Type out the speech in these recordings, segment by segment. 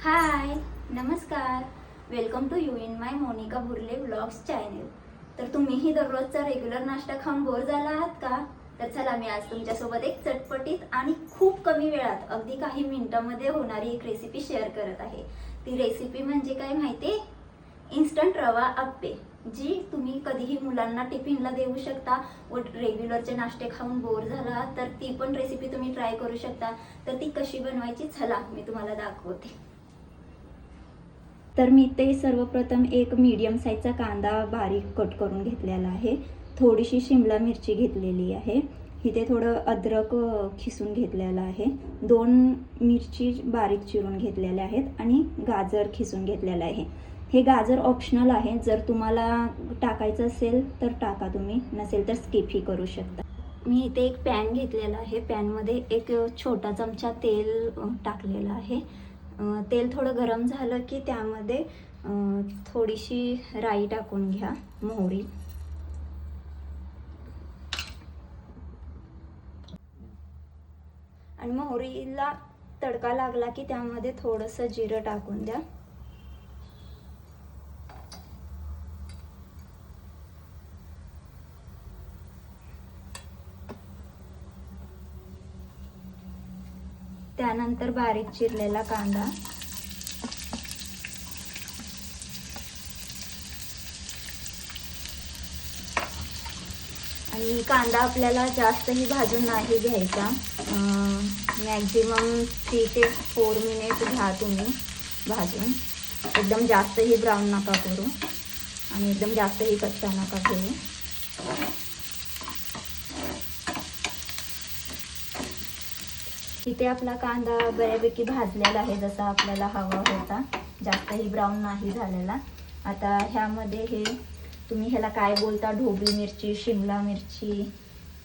हाय, नमस्कार. Welcome to you in my Monika Burle vlogs channel. तर तुम्हीही दररोजचा रेग्युलर नाश्ता खाऊन बोर झाला आहात का? तर चला मी आज तुमच्यासोबत एक चटपटीत आणि खूप कमी वेळात अगदी काही मिनिटांमध्ये होणारी एक रेसिपी शेअर करत आहे. ती रेसिपी म्हणजे काय माहिती? इन्स्टंट रवा आप्पे, जी तुम्ही कधीही मुलांना टिफिनला देऊ शकता व रेग्युलरचे नाश्ते खाऊन बोर झाला तर ती पण रेसिपी तुम्ही ट्राय करू शकता. तर ती कशी बनवायची चला मी तुम्हाला दाखवते. तर मी ते सर्वप्रथम एक मीडियम साईजचा कांदा बारीक कट करून घेतलेला आहे. थोडीशी शिमला मिरची घेतलेली आहे. इथे थोडं अद्रक खिसून घेतलेलं आहे. 2 मिरची बारीक चिरून घेतलेल्या आहेत आणि गाजर खिसून घेतलेलं आहे. हे गाजर ऑप्शनल आहे, जर तुम्हाला टाकायचं असेल तर टाका, तुम्ही नसेल तर स्किपही करू शकता. मी इथे एक पॅन घेतलेला आहे. पॅनमध्ये एक छोटा चमचा तेल टाकलेलं आहे. तेल थोडं गरम झालं की त्यामध्ये थोडीशी राई टाकून घ्या, मोहरी आणि मोहरीला तडका लागला की त्यामध्ये थोडंसं जिरं टाकून द्या. त्यानंतर बारीक चिरलेला कांदा आणि कांदा आपल्याला जास्तही भाजून नाही घ्यायचा. मॅक्झिमम 3 ते 4 मिनिट घ्या तुम्ही भाजून. एकदम जास्तही ब्राऊन नका करू आणि एकदम जास्तही कच्चा नका घेऊ. इथे आपला कांदा बऱ्यापैकी भाजलेला आहे, जसा आपल्याला हवा होता, जास्तही ब्राऊन नाही झालेला. आता ह्यामध्ये हे तुम्ही ह्याला काय बोलता, ढोबळी मिरची, शिमला मिरची,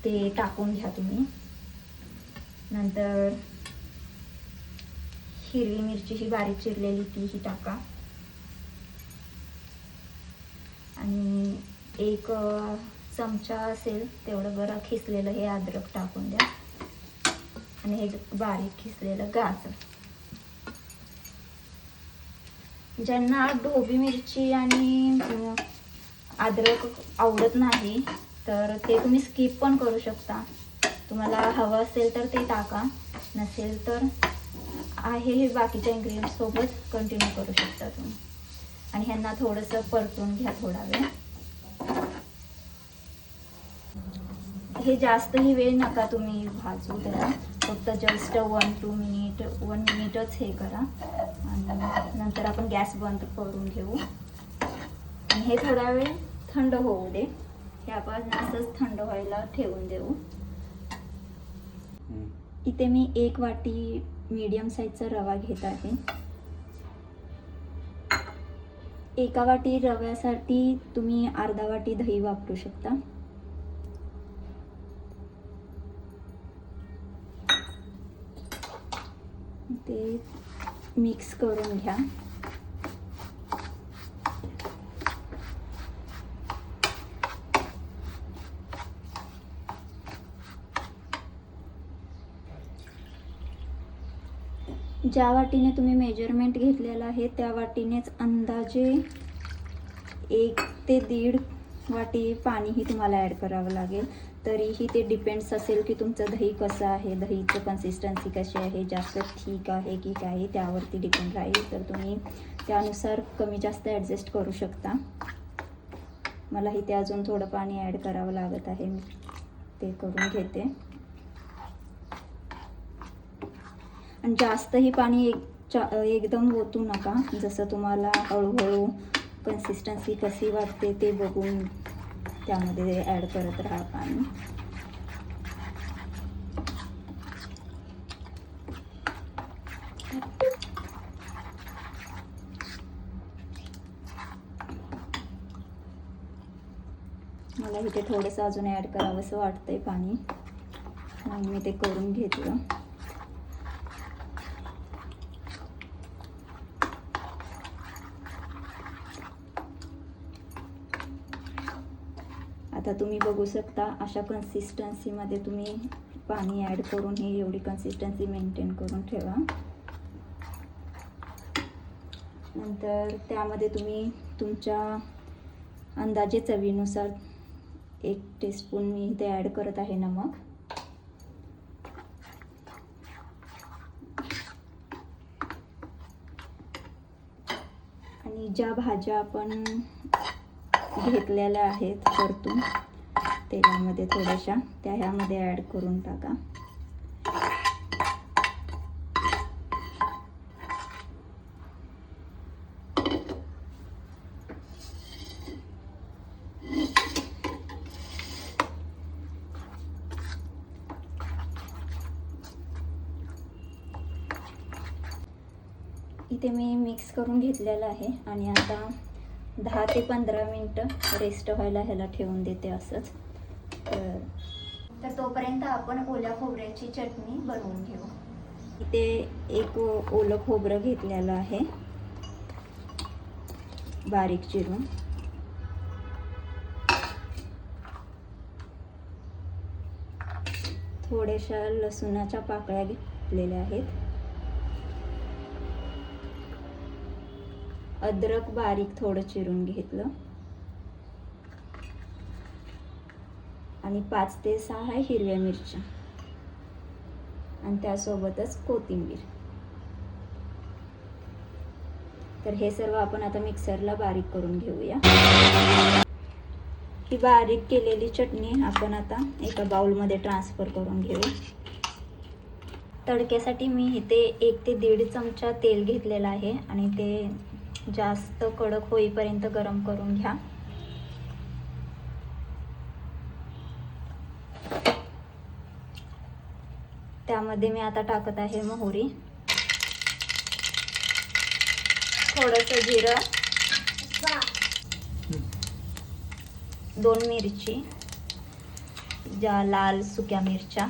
ते टाकून घ्या तुम्ही. नंतर हिरवी मिरची ही बारीक चिरलेली तीही टाका आणि एक चमचा असेल तेवढं बरं खिसलेलं हे अद्रक टाकून द्या आणि हे बारीक खिसलेलं गाजर. ज्यांना ढोबळी मिरची आणि अद्रक आवडत नाही तर ते तुम्ही स्किप पण करू शकता. तुम्हाला हवं असेल तर ते टाका, नसेल तर आहे हे बाकीच्या इन्ग्रेडियंट्स सोबत कंटिन्यू करू शकता तुम्ही. आणि ह्यांना थोडंसं परतून घ्या थोडा वेळ. हे जास्तही वेळ नका तुम्ही भाजू त्याला, फक्त जस्ट 1 मिनिटच हे करा आणि नंतर आपण गॅस बंद करून घेऊ आणि हे थोडा वेळ थंड होऊ दे. हे आपण असंच थंड व्हायला ठेवून देऊ. इथे मी 1 वाटी मीडियम साईजचा रवा घेत आहे. 1 वाटी रव्यासाठी तुम्ही अर्धा वाटी दही वापरू शकता. ते मिक्स करून घ्या. ज्या वाटीने तुम्ही मेजरमेंट घेतलेलं आहे त्या वाटीनेच अंदाजे 1 ते 1.5 वाटी पाणीही तुम्हाला ॲड करावं लागेल. तरीही ते डिपेंड्स असेल की तुमचं दही कसं आहे, दहीचं कन्सिस्टन्सी कशी आहे, जास्त ठीक आहे की काय, त्यावरती डिपेंड राहील. तर तुम्ही त्यानुसार कमी जास्त ॲडजस्ट करू शकता. मला इथे अजून थोडं पाणी ॲड करावं लागत आहे, मी ते करून घेते. आणि जास्तही पाणी एकदम ओतू नका, जसं तुम्हाला हळूहळू कन्सिस्टन्सी कशी वाटते ते बघून त्यामध्ये ॲड करत राहा पाणी. मला इथे थोडंसं अजून ॲड करावंसं वाटतंय पाणी, म्हणून मी ते करून घेतलं. आता तुम्ही बघू शकता अशा कन्सिस्टन्सीमध्ये तुम्ही पाणी ॲड करून ही एवढी कन्सिस्टन्सी मेंटेन करून ठेवा. नंतर त्यामध्ये तुम्ही तुमच्या अंदाजे चवीनुसार 1 टीस्पून मी इथे ॲड करत आहे नमक. आणि ज्या भाज्या आपण घेतलेल्या आहेत परतून तेलामध्ये थोड्याशा, त्या ह्यामध्ये ॲड करून टाका. इथे मी मिक्स करून घेतलेलं आहे आणि आता 10 ते 15 मिनटं रेस्ट व्हायला ह्याला ठेवून देते असंच. तर तोपर्यंत आपण ओल्या खोबऱ्याची चटणी बनवून घेऊ. इथे एक ओलं खोबरं घेतलेलं आहे बारीक चिरून. थोड्याशा लसूणाच्या पाकळ्या घेतलेल्या आहेत. अद्रक बारीक थोडं चिरून घेतलं आणि 5 ते 6 हिरव्या मिरच्या आणि त्यासोबतच कोथिंबीर. तर हे सर्व आपण आता मिक्सरला बारीक करून घेऊया. ही बारीक केलेली चटणी आपण आता एका बाउलमध्ये ट्रान्सफर करून घेऊ. तडक्यासाठी मी इथे 1 ते 1.5 चमचा तेल घेतलेला आहे आणि ते जास्त कडक होईपर्यंत गरम करून घ्या. त्यामध्ये मी आता टाकत आहे मोहरी, थोडंसं जिरं, 2 मिरची, ज्या लाल सुक्या मिरच्या,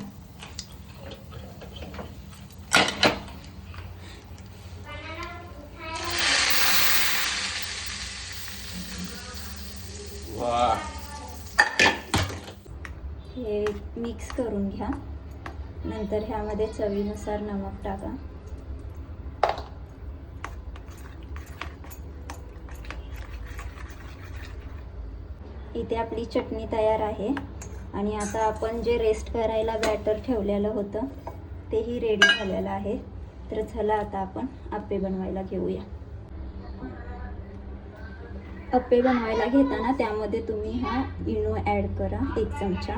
हे मिक्स करून घ्या. नंतर ह्यामध्ये चवीनुसार नमक टाका. इथे आपली चटणी तयार आहे आणि आता आपण जे रेस्ट करायला बॅटर ठेवलेलं होतं तेही रेडी झालेलं आहे. तर चला आता आपण अप्पे बनवायला घेऊया. अप्पे बनवायला घेताना त्यामध्ये तुम्ही हा इनो ॲड करा 1 चमचा.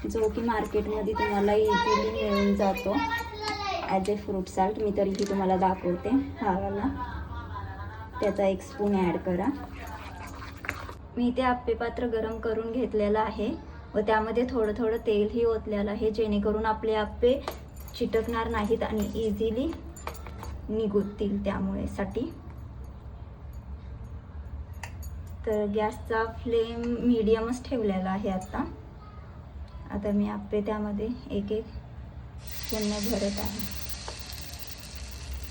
जो की मार्केटमध्ये तुम्हाला इझिली मिळून जातो ॲज ए फ्रूट साल्ट. मी तरीही तुम्हाला दाखवते. हा वाला, त्याचा 1 स्पून ॲड करा. मी इथे अप्पे पात्र गरम करून घेतलेलं आहे व त्यामध्ये थोडं थोडं तेलही ओतलेलं आहे, जेणेकरून आपले अप्पे चिटकणार नाहीत आणि इझिली निघतील त्यामुळे साठी. तर गॅसचा फ्लेम मीडियमच ठेवलेला आहे. आता मी अप्पे त्यामध्ये एक पुन्हा भरत आहे.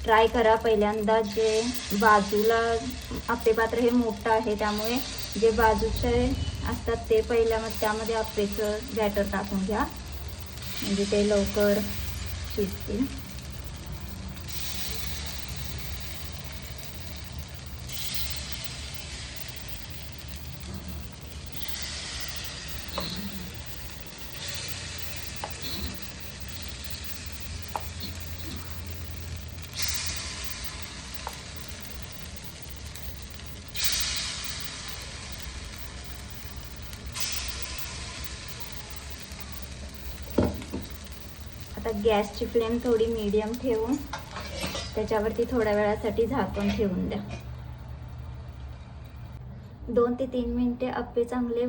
ट्राय करा पहिल्यांदा. जे बाजूला अप्पे पात्र हे मोठं आहे त्यामुळे जे बाजूचे असतात ते पहिल्यांदा त्यामध्ये अप्पेचं बॅटर टाकून घ्या, म्हणजे ते लवकर शिजतील. आता गॅसची फ्लेम थोडी मीडियम ठेवून त्याच्यावरती थोड्या वेळासाठी झाकण ठेवून द्या. 2 ते 3 मिनिटे अप्पे चांगले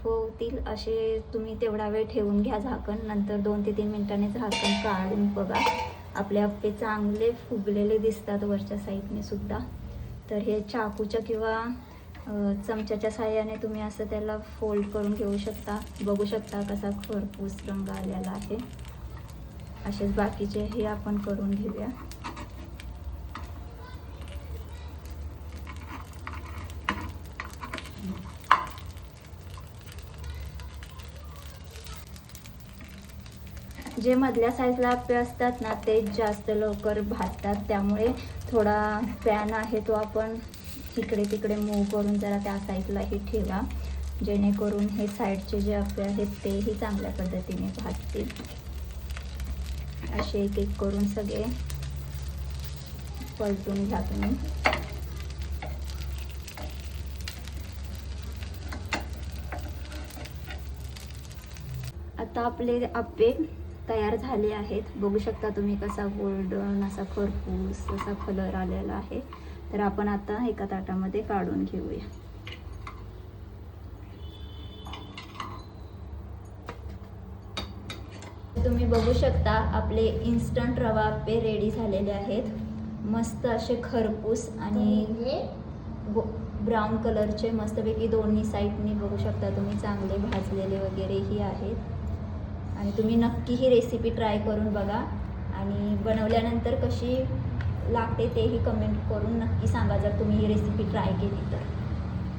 होतील असे तुम्ही तेवढा वेळ ठेवून घ्या झाकण. नंतर 2 ते 3 मिनिटांनी झाकण काढून बघा, आपले अप्पे चांगले फुगलेले दिसतात वरच्या साईडने सुद्धा. तर हे चाकूच्या किंवा चमच्याच्या साहाय्याने तुम्ही असं त्याला फोल्ड करून घेऊ शकता. बघू शकता कसा खरपूस रंग आलेला आहे. असेच बाकीचे हे आपण करून घेऊया. जे मधल्या साईजला आप्पे असतात ना ते जास्त लवकर भाजतात, त्यामुळे थोडा पॅन आहे तो आपण इकडे तिकडे मूव करून जरा त्या साईडलाही ठेवा, जेणेकरून हे साईडचे जे आप्पे आहेत तेही चांगल्या पद्धतीने भाजतील. असे एक एक करून सगळे पलटून घ्या तुम्ही. आता आपले आप्पे तयार झाले आहेत. बघू शकता तुम्ही कसा गोल्डन असा खरपूस असा कलर आलेला आहे. तर आपण आता एका ताटामध्ये काढून घेऊया. तुम्ही बघू शकता आपले इन्स्टंट रवा आप्पे रेडी झालेले आहेत. मस्त असे खरपूस आणि ब्राऊन कलरचे मस्तपैकी दोन्ही साईडनी बघू शकता तुम्ही चांगले भाजलेले वगैरेही आहेत. आणि तुम्ही नक्की ही रेसिपी ट्राय करून बघा आणि बनवल्यानंतर कशी लागते तेही कमेंट करून नक्की सांगा जर तुम्ही ही रेसिपी ट्राय केली तर.